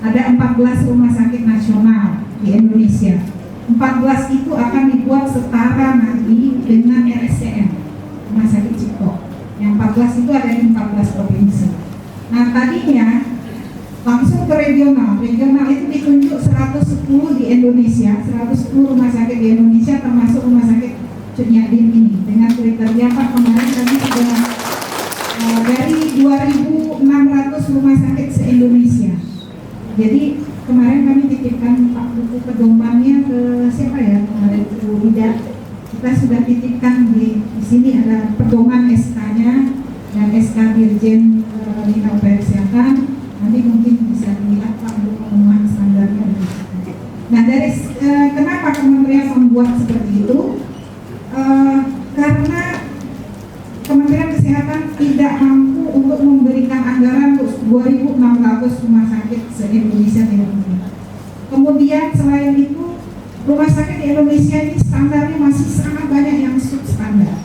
ada 14 rumah sakit nasional di Indonesia. 14 itu akan dibuat setara nanti dengan RSCM, Rumah Sakit Cipto. Yang 14 itu ada di 14 provinsi. Nah tadinya langsung ke regional itu ditunjuk 110 di Indonesia, 110 rumah sakit di Indonesia termasuk rumah sakit Cut Nyak-Dien ini dengan kriteria Pak kemarin kami sudah dari 2.600 rumah sakit se-Indonesia. Jadi kemarin kami titipkan Pak buku pedomannya ke siapa ya kemarin Bu Wida. Kita sudah titipkan di sini ada pedoman SK-nya dan SK Dirjen Bina Upaya Kesehatan. Nanti mungkin bisa dilihat Pak untuk pengumuman standarnya. Nah dari kenapa Kementerian membuat seperti itu? Karena Kementerian Kesehatan tidak mampu untuk memberikan anggaran untuk 2.600 rumah sakit se-Indonesia tidak mungkin. Kemudian selain itu rumah sakit di Indonesia ini standarnya masih sangat banyak yang substandar.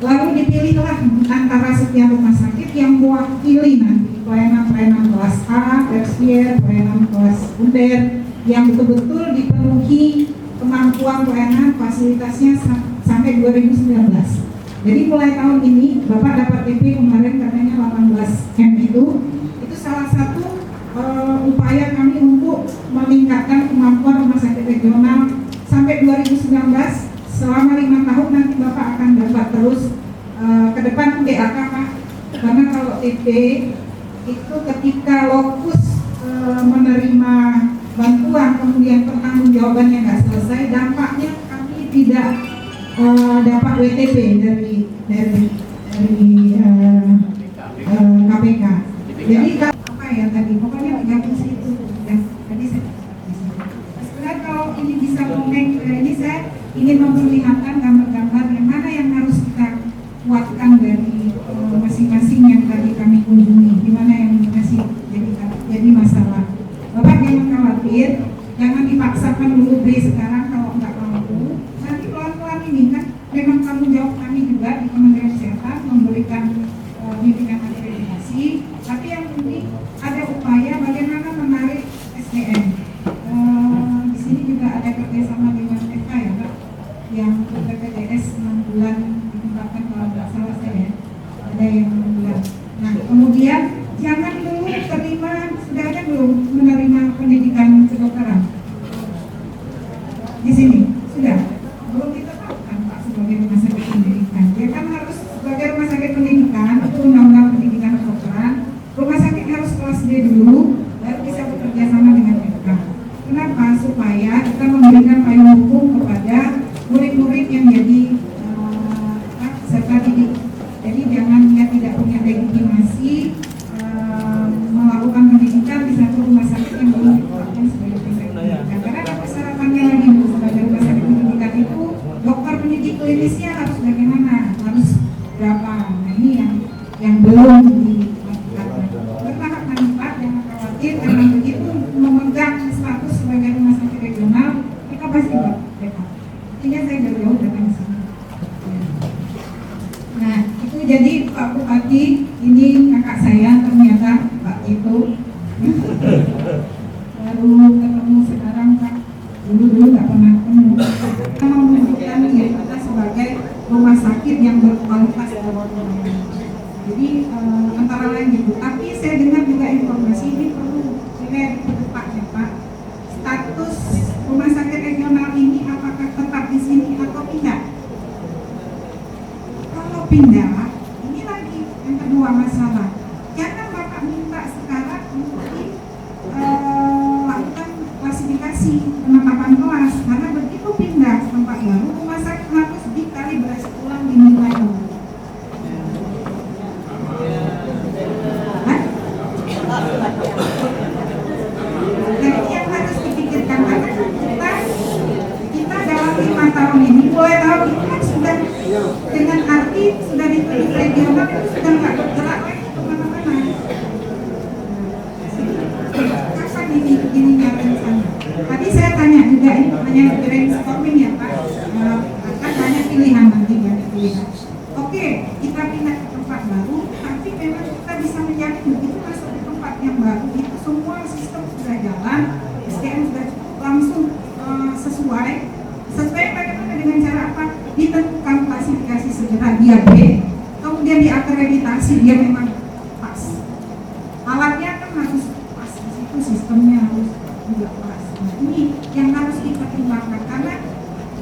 Lalu dipilihlah antara sekian rumah sakit yang mewakili nanti pelayanan-pelayanan kelas A, tersier, pelayanan kelas sekunder yang betul-betul dipenuhi kemampuan pelayanan fasilitasnya sampai 2019. Jadi mulai tahun ini Bapak dapat TP kemarin katanya 18M itu salah satu upaya kami untuk meningkatkan kemampuan rumah sakit regional sampai 2019. Selama 5 tahun nanti Bapak akan dapat terus ke depan DAK Pak. Karena kalau TP itu ketika lokus menerima bantuan kemudian pertanggungjawabannya nggak selesai, dampaknya kami tidak dapat WTP dari KPK. Jadi apa ya tadi pokoknya 30 itu ya tadi saya sebenarnya kalau ini bisa ngomong ini saya ingin memperlihatkan gambar-gambar yang mana yang harus kita kuatkan dari masing-masing yang tadi kami kunjungi, di mana yang masih jadi masalah. Bapak jangan khawatir, jangan dipaksakan dulu beli sekarang kalau nggak mampu. Nanti pelan-pelan ini kan memang tanggung jawab kami juga di Kementerian Kesehatan memberikan bimbingan akreditasi, tapi yang penting ada upaya bagaimana menarik SDM. Di sini juga ada kerjasama dengan FK ya Pak, yang BPJS 6 bulan ditempatkan kalau nggak salah saya, ada yang 6 bulan. Nah kemudian jangan dulu terima, sudah ada belum menerima pendidikan kedokteran di sini? Sudah? Belum ditetapkan Pak sebagai rumah sakit pendidikan. Dia kan harus sebagai rumah sakit pendidikan, itu undang-undang pendidikan kedokteran, rumah sakit harus kelas D dulu, baru bisa bekerja sama dengan FK. Kenapa? Supaya kita memberikan payung hukum kepada murid-murid yang jadi peserta didik. Jadi jangan dia tidak punya legitimasi melakukan pendidikan di satu rumah sakit yang belum ditetapkan sebagai rumah sakit pendidikan. Karena ada persyaratannya lagi Bu, sebagai rumah sakit pendidikan itu dokter pendidik klinisnya harus bagaimana, harus berapa. Nah ini yang belum dilakukan. Bertahap nanti Pak, jangan khawatir karena begitu memegang status sebagai rumah sakit regional kita pasti backup. Intinya saya jauh-jauh datang ke sini. Nah itu jadi Pak Bupati, ini kakak saya ternyata Pak itu baru ketemu sekarang Pak, dulu nggak pernah ketemu. Kita mau menunjukkan ya kita sebagai rumah sakit yang berkualitas dalam pelayanan. Jadi antara lain gitu. Tapi saya dengar juga informasi ini perlu dilihat ke depannya Pak. Status rumah sakit regional ini apakah tetap di sini atau pindah? Kalau pindah, ini lagi yang kedua masalah. Jangan Bapak minta sekarang untuk lakukan klasifikasi penetapan kelas, karena begitu pindah tempat baru, rumah sakit harus dikalibrasi ulang dinilai ulang. Jadi yang harus dipikirkan karena kita dalam 5 tahun ini, mulai tahun ini kan sudah dengan arti sudah ditunjuk regional itu sudah nggak bergerak lagi kemana-mana. Kapan ini nyari sana? Tadi saya tanya juga ini hanya brainstorming ya Pak, akan banyak pilihan nanti banyak pilihan. Oke, kita pindah ke tempat baru, tapi memang kita bisa menjamin begitu masuk di tempat yang baru itu semua sistem sudah jalan, SDM sudah langsung sesuai bagaimana dengan cara apa? Ditentukan klasifikasi segera dia B, kemudian diakreditasi dia memang pas. Alatnya kan harus pas di situ, sistemnya harus juga pas. Nah, ini yang harus dipertimbangkan karena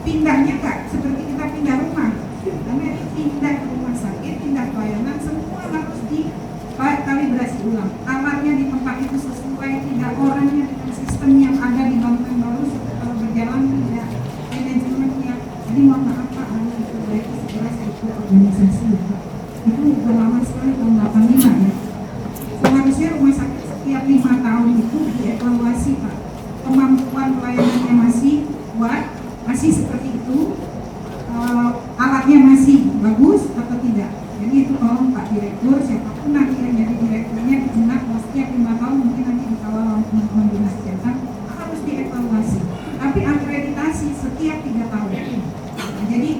pindahnya nggak seperti kita pindah rumah, karena ini pindah ke rumah sakit, pindah pelayanan, semua harus dikalibrasi ulang. Alatnya di tempat itu sesuai, tidak orangnya dengan sistem yang ada di bangunan baru kalau berjalan tidak manajemennya. Jadi mohon maaf Pak, harus diperbaiki segera struktur organisasi ya Pak. Itu udah lama sekali tahun 85 ya. Seharusnya rumah sakit setiap 5 tahun itu dievaluasi Pak. Kemampuan pelayanannya masih kuat, masih seperti itu, alatnya masih bagus atau tidak. Jadi itu tolong Pak Direktur, siapapun nanti yang jadi direkturnya diingat setiap 5 tahun mungkin nanti dikawal oleh teman-teman dinas kesehatan harus dievaluasi. Tapi akreditasi setiap 3 tahun. Nah, jadi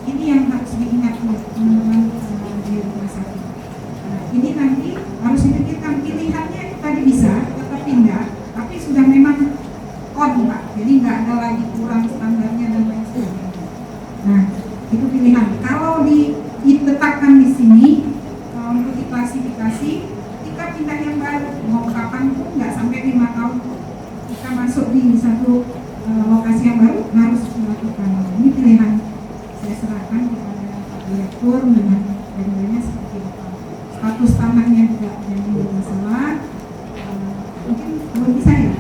ini yang harus diingat oleh teman-teman di rumah sakit. Nah, ini nanti harus dipikirkan pilihannya itu tadi bisa tetap pindah, tapi sudah memang on Pak. Jadi nggak ada lagi kurang standarnya dan lain sebagainya. Nah, itu pilihan. Kalau ditetapkan di sini untuk diklasifikasi, kita pindah yang baru mau kapan pun nggak sampai 5 tahun kita masuk di satu lokasi yang baru harus dilakukan. Ini pilihan saya serahkan kepada Pak Direktur dengan bagaimana seperti apa. Status tanahnya juga jadi masalah. Mungkin belum bisa ya.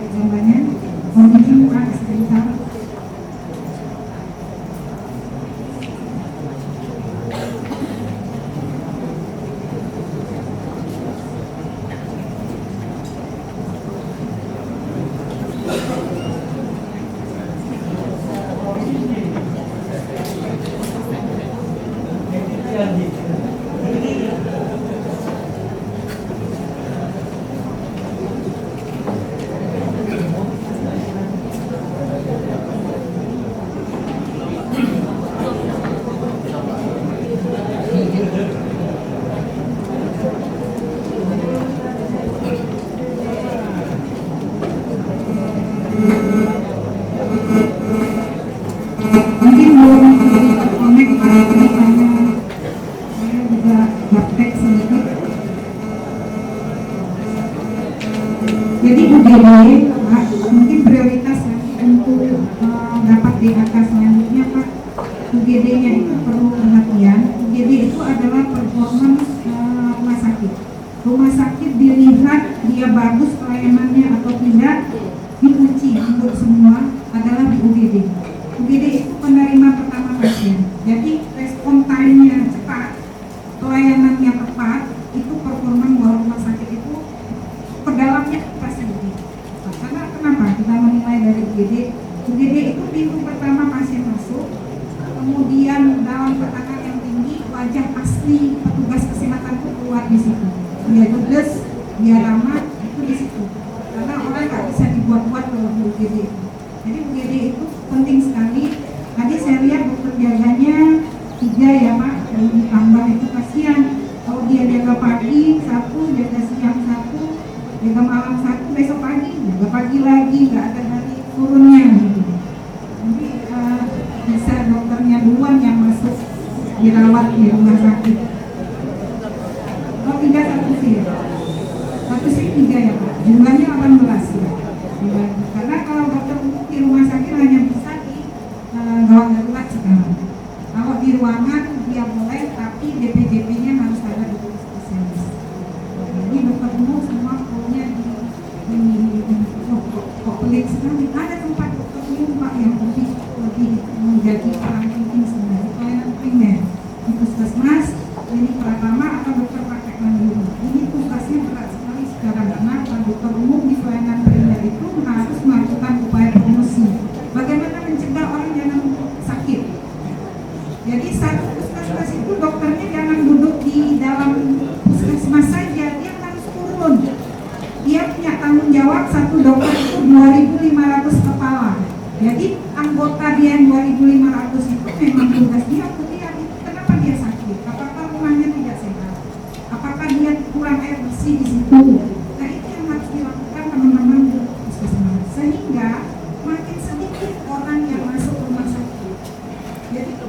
Jawabannya, mohon izin Pak sebentar. Mungkin belum terkonek Pak, karena saya juga praktek sedikit. Jadi UGD Pak, mungkin prioritas nanti untuk dapat DAK selanjutnya Pak. UGD-nya itu perlu perhatian. UGD itu adalah performance rumah sakit. Rumah sakit dilihat dia bagus pelayanannya atau tidak, diuji untuk semua adalah di UGD. UGD itu penerima pertama pasien. Jadi respon time-nya cepat, pelayanannya tepat, itu performa bahwa rumah sakit itu perdalamnya pasti UGD. Nah, karena kenapa kita menilai dari UGD? UGD itu pintu pertama pasien masuk, kemudian dalam tekanan yang tinggi, wajah asli petugas kesehatan itu keluar di situ. Dia judes, dia ramah, itu di situ. Karena orang nggak bisa dibuat-buat kalau di UGD. Jadi UGD itu penting sekali. Tadi saya lihat dokter jaganya 3 ya Pak, dan ditambah itu kasihan. Kalau dia jaga pagi 1, jaga siang 1, jaga malam 1, besok pagi jaga pagi lagi, nggak ada hari turunnya gitu. Nanti bisa dokternya duluan yang masuk dirawat di rumah sakit. Kalau 3 1 shift, 1 shift 3 ya Pak, jumlahnya 18 ya. Karena kalau dokter umum di rumah sakit hanya bisa di gawat darurat sekarang. Kalau di ruangan dia boleh, tapi DPJP-nya harus ada dokter spesialis. Jadi dokter umum semua punya kok pelik sekali. Ada tempat dokter umum Pak yang lebih menjadi peran penting sebenarnya pelayanan primer di puskesmas, klinik pratama atau dokter praktek mandiri. Ini tugasnya berat sekali sekarang karena dokter umum di pelayanan primer itu harus melakukan upaya promosi. Bagaimana mencegah orang jangan sakit. Jadi satu puskesmas itu dokternya jangan duduk di dalam puskesmas saja, dia harus turun. Dia punya tanggung jawab satu dokter itu 2.500 kepala. Jadi anggota dia yang 2.500 itu memang tugas dia untuk dia. Kenapa dia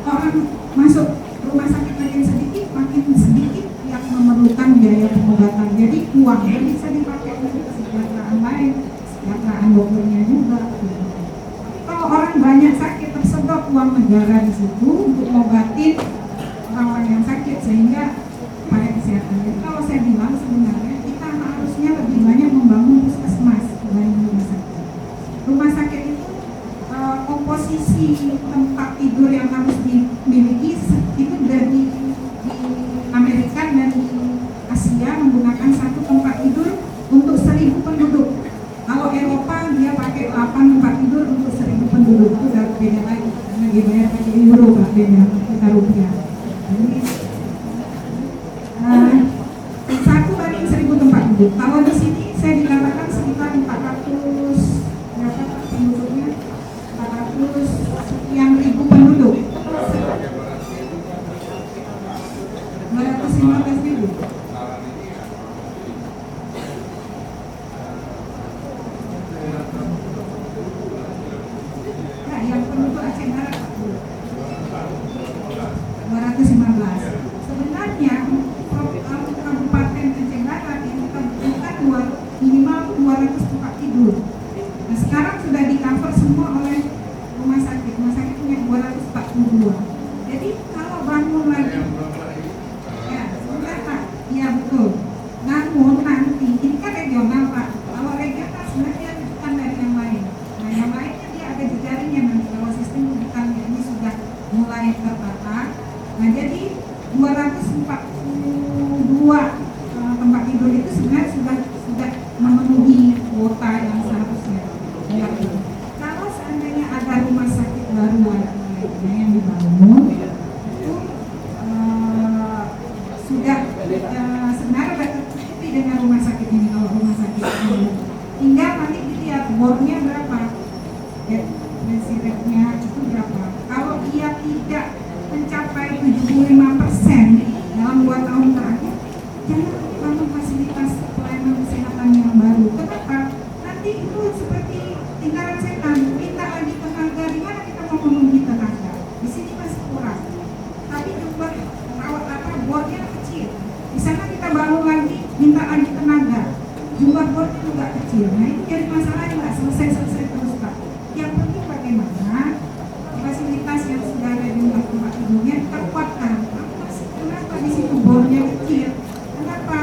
orang masuk rumah sakit makin sedikit yang memerlukan biaya pengobatan. Jadi uang yang bisa dipakai untuk kesejahteraan lain, kesejahteraan dokternya juga. Kalau orang banyak sakit, tersedot uang negara di situ untuk mengobatin orang-orang yang sakit sehingga upaya kesehatan. Jadi kalau saya bilang sebenarnya kita harusnya lebih banyak membangun puskesmas dibanding rumah sakit. Rumah sakit itu komposisi tempat tidur yang harus dimiliki itu dari di Amerika dan di Asia menggunakan satu tempat tidur untuk 1.000 penduduk. Kalau Eropa dia pakai 8 tempat tidur untuk 1.000 penduduk, itu udah beda lagi karena dia bayar pakai euro, beda kita rupiah. Jadi, satu banding 1.000 tempat tidur. Kalau di sini saya dikatakan sekitar 400 berapa penduduknya, 400 sekian ribu penduduk, 215 ribu. Nah, yang penduduk Aceh Barat 215. Sebenarnya Kabupaten Aceh Barat yang kita butuhkan minimal 200 tempat tidur. Nah, sekarang sudah di-cover semua oleh rumah sakit. Rumah sakit punya 242. Jadi kalau bangun lagi, ya sebentar Pak, ya betul. Namun nanti ini kan regional Pak. Kalau regional sebenarnya bukan dari yang lain. Nah, yang lainnya dia ada jejaringnya nanti kalau sistem rujukannya ini sudah mulai tertata. Nah, jadi 242 tempat tidur itu sebenarnya sudah memenuhi kuota yang seharusnya. Ya, kalau seandainya ada rumah sakit baru lainnya yang dibangun itu sudah sebenarnya sudah tercukupi dengan rumah sakit ini. Kalau rumah sakit ini tinggal nanti dilihat bornya berapa, ya, residennya itu berapa. Kalau dia tidak mencapai 75% dalam 2 tahun terakhir, jangan bangun fasilitas pelayanan kesehatan yang baru. Kenapa? Nanti itu seperti lingkaran setan, minta lagi tenaga, di mana kita mau memenuhi tenaga? Di sini masih kurang. Tapi jumlah perawat bornya kecil. Di sana kita bangun lagi, minta lagi tenaga, jumlah bornya juga kecil. Nah, itu jadi masalah yang nggak selesai terus Pak. Yang penting bagaimana fasilitas yang sudah ada di tempat tidurnya terkuatkan. Kenapa di situ bornya kecil? Kenapa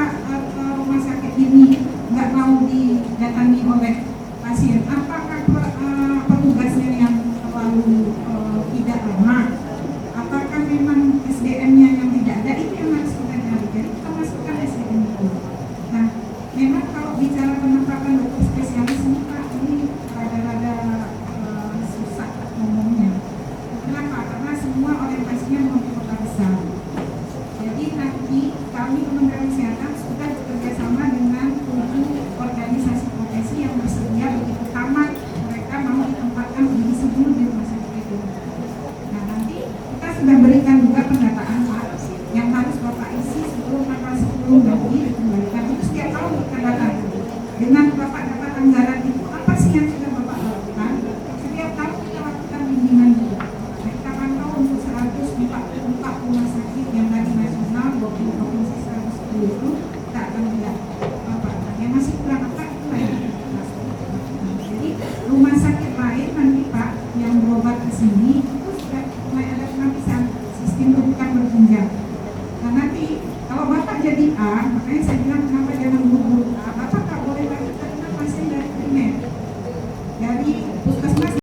rumah sakit ini nggak mau didatangi oleh pasien? Apakah petugasnya yang terlalu tidak ramah? Apakah memang SDM-nya yang tidak ada? Itu yang harus kita cari. Jadi kita masukkan SDM itu. Nah, memang kalau bicara penempatan dokter spesialis ini Pak, ini rada-rada susah ngomongnya. Kenapa? Karena semua orientasinya mau ke kota besar. Jadi nanti kami Kementerian Kesehatan sudah bekerjasama dengan 7 organisasi profesi yang bersedia begitu tamat mereka mau ditempatkan di sebelum di rumah sakit itu. Nah, nanti kita sudah berikan juga pendataan Pak yang harus Bapak isi sebelum tanggal 10 nanti dikembalikan. Itu setiap tahun kita datang dengan Bapak dapat anggaran itu apa sih yang sudah Bapak lakukan. Setiap tahun kita lakukan bimbingan juga. Kita pantau untuk 144 rumah sakit yang dari nasional 20 provinsi 110 itu kita akan lihat apa yang masih kurang apa itu lain. Jadi rumah sakit lain nanti Pak yang berobat ke sini itu sudah mulai ada penapisan sistem rujukan berjenjang. Nah, nanti kalau Bapak jadi A, makanya saya bilang